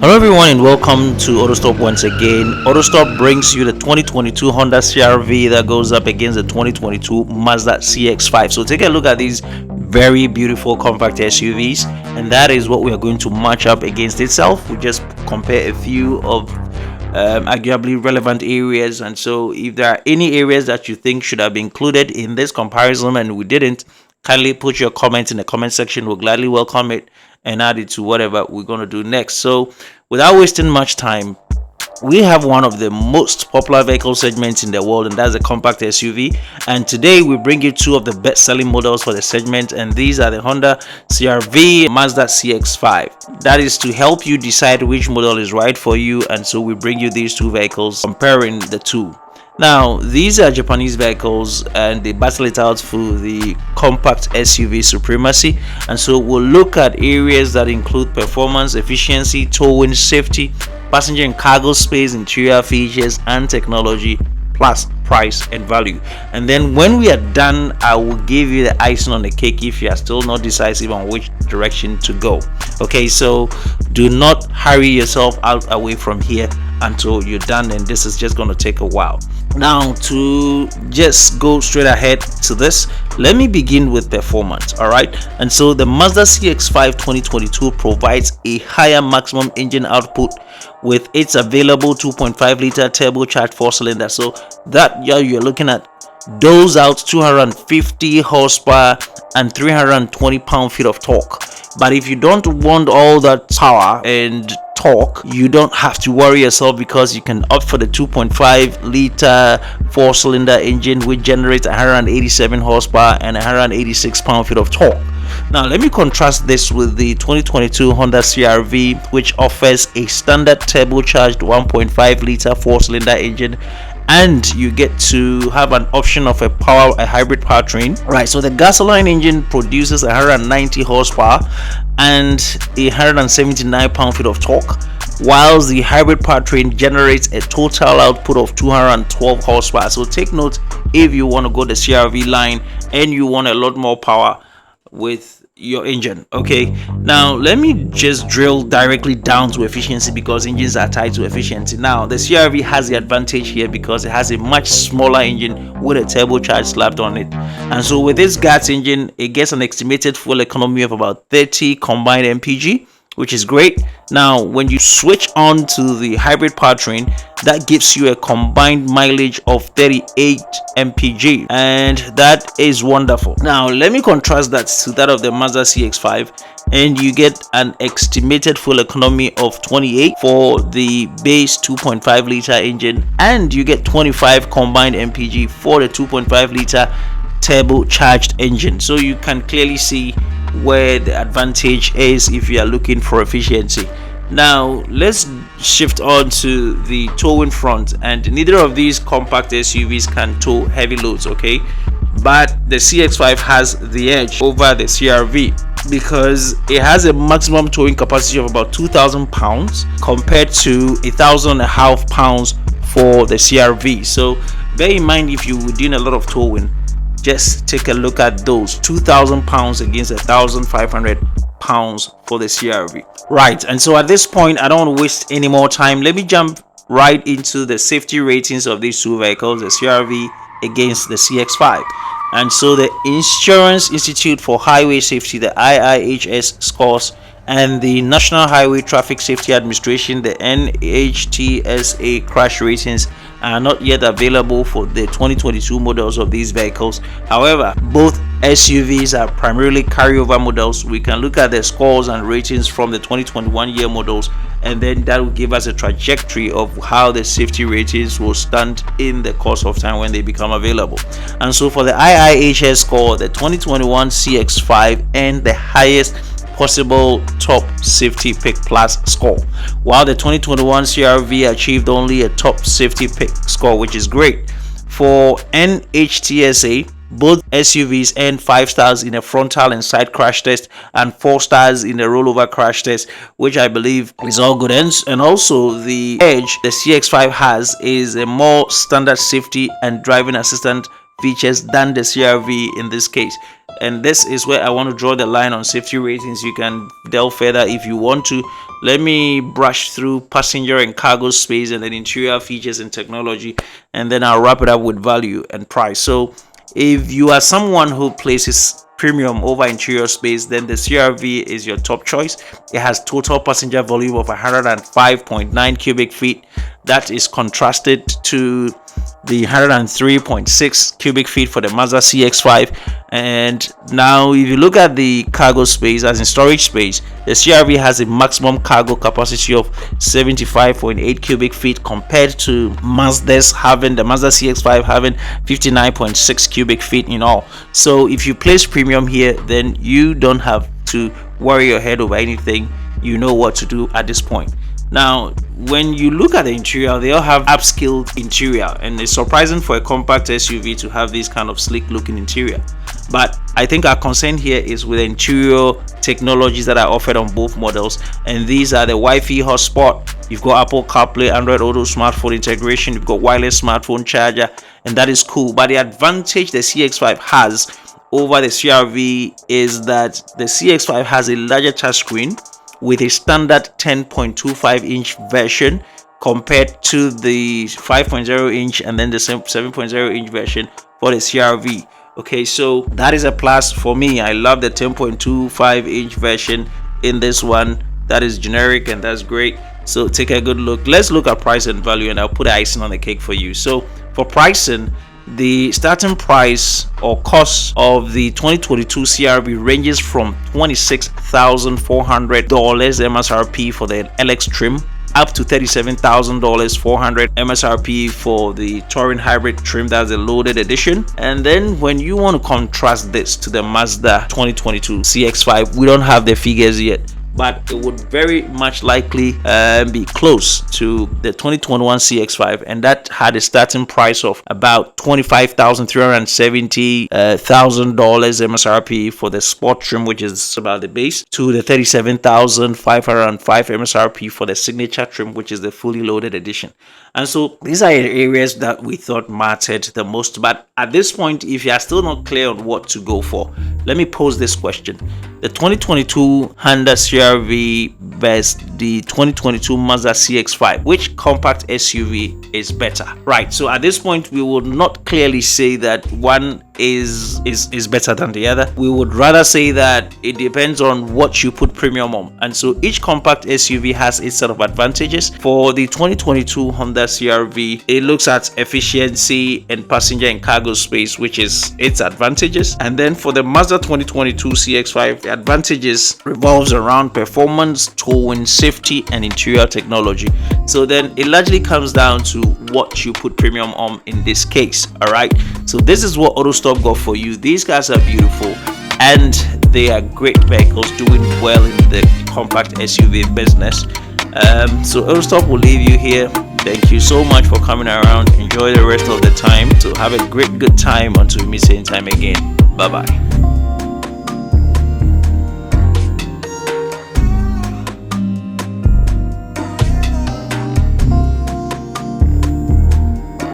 Hello everyone and welcome to Autostop once again. Autostop brings you the 2022 Honda CRV that goes up against the 2022 Mazda CX-5. So take a look at these very beautiful compact SUVs, and that is what we are going to match up against itself. We just compare a few of arguably relevant areas, and so if there are any areas that you think should have been included in this comparison and we didn't, kindly put your comments in the comment section. We'll gladly welcome it and add it to whatever we're going to do next. So without wasting much time, we have one of the most popular vehicle segments in the world, and that's the compact SUV. And today we bring you two of the best-selling models for the segment, and these are the Honda CRV, Mazda CX-5. That is to help you decide which model is right for you, and so we bring you these two vehicles, comparing the two. Now, these are Japanese vehicles and they battle it out for the compact SUV supremacy. And so we'll look at areas that include performance, efficiency, towing, safety, passenger and cargo space, interior features, and technology, plus price and value. And then when we are done, I will give you the icing on the cake if you are still not decisive on which direction to go. Okay, so do not hurry yourself out away from here until you're done, and this is just going to take a while. Now, to just go straight ahead to this, let me begin with performance. All right, and so the Mazda CX-5 2022 provides a higher maximum engine output with its available 2.5 liter turbocharged 4-cylinder. So that you're looking at doles out 250 horsepower and 320 pound-feet of torque. But if you don't want all that power and torque, you don't have to worry yourself, because you can opt for the 2.5 liter 4-cylinder engine, which generates 187 horsepower and 186 pound-feet of torque. Now let me contrast this with the 2022 Honda CRV, which offers a standard turbocharged 1.5 liter 4-cylinder engine, and you get to have an option of a hybrid powertrain. Right, so the gasoline engine produces 190 horsepower and 179 pound-feet of torque, whilst the hybrid powertrain generates a total output of 212 horsepower. So take note, if you want to go the CRV line and you want a lot more power with your engine. Okay, now let me just drill directly down to efficiency, because engines are tied to efficiency. Now the CRV has the advantage here because it has a much smaller engine with a turbocharge slapped on it, and so with this gas engine it gets an estimated fuel economy of about 30 combined mpg, which is great. Now when you switch on to the hybrid powertrain, that gives you a combined mileage of 38 mpg, and that is wonderful. Now let me contrast that to that of the Mazda CX-5, and you get an estimated fuel economy of 28 for the base 2.5 liter engine, and you get 25 combined mpg for the 2.5 liter turbocharged engine. So you can clearly see where the advantage is if you are looking for efficiency. Now let's shift on to the towing front, and neither of these compact SUVs can tow heavy loads, okay, but the CX-5 has the edge over the CRV because it has a maximum towing capacity of about 2,000 pounds compared to 1,500 pounds for the CRV. So bear in mind, if you were doing a lot of towing, just take a look at those 2,000 pounds against 1,500 pounds for the CRV. Right, and so at this point I don't want to waste any more time. Let me jump right into the safety ratings of these two vehicles, the CRV against the CX-5. And so the Insurance Institute for Highway Safety, the IIHS scores, and the National Highway Traffic Safety Administration, the NHTSA crash ratings are not yet available for the 2022 models of these vehicles. However, both SUVs are primarily carryover models. We can look at the scores and ratings from the 2021 year models, and then that will give us a trajectory of how the safety ratings will stand in the course of time when they become available. And so for the IIHS score, the 2021 CX-5 and the highest possible top safety pick plus score, while the 2021 CRV achieved only a top safety pick score, which is great. For NHTSA, both SUVs earned 5 stars in a frontal and side crash test and 4 stars in a rollover crash test, which I believe is all good. And also the edge the CX-5 has is a more standard safety and driving assistant features than the CRV in this case. And this is where I want to draw the line on safety ratings. You can delve further if you want to, let me brush through passenger and cargo space and then interior features and technology, and then I'll wrap it up with value and price. So if you are someone who places premium over interior space, then the CRV is your top choice. It has total passenger volume of 105.9 cubic feet. That is contrasted to the 103.6 cubic feet for the Mazda CX-5. And now if you look at the cargo space, as in storage space, the CRV has a maximum cargo capacity of 75.8 cubic feet compared to the Mazda CX-5 having 59.6 cubic feet in all. So if you place premium here, then you don't have to worry your head over anything. You know what to do at this point. Now, when you look at the interior, they all have upscale interior, and it's surprising for a compact SUV to have this kind of sleek looking interior. But I think our concern here is with the interior technologies that are offered on both models, and these are the Wi-Fi hotspot. You've got Apple CarPlay, Android Auto smartphone integration, you've got wireless smartphone charger, and that is cool. But the advantage the CX-5 has over the CRV is that the CX-5 has a larger touchscreen with a standard 10.25-inch version compared to the 5.0-inch and then the 7.0-inch version for the CRV. Okay, so that is a plus for me. I love the 10.25-inch version in this one. That is generic and that's great. So take a good look. Let's look at price and value, and I'll put icing on the cake for you. So for pricing, the starting price or cost of the 2022 CRV ranges from $26,400 MSRP for the LX trim up to $37,400 MSRP for the Touring Hybrid trim. That's the loaded edition. And then when you want to contrast this to the Mazda 2022 CX-5, we don't have the figures yet, but it would very much likely be close to the 2021 CX-5, and that had a starting price of about $25,370,000 MSRP for the Sport trim, which is about the base, to the $37,505 MSRP for the Signature trim, which is the fully loaded edition. And so these are areas that we thought mattered the most. But at this point, if you are still not clear on what to go for, let me pose this question: the 2022 Honda CRV versus the 2022 Mazda CX-5, which compact SUV is better? Right, so at this point we would not clearly say that one is better than the other. We would rather say that it depends on what you put premium on, and so each compact SUV has its set of advantages. For the 2022 Honda CRV, it looks at efficiency and passenger and cargo space, which is its advantages. And then for the Mazda 2022 CX-5, the advantages revolves around performance, towing, safety, and interior technology. So then it largely comes down to what you put premium on in this case. All right, so this is what Autostop got for you. These guys are beautiful and they are great vehicles doing well in the compact SUV business. So Autostop will leave you here. Thank you so much for coming around. Enjoy the rest of the time. So have a good time until we meet same time again. Bye bye.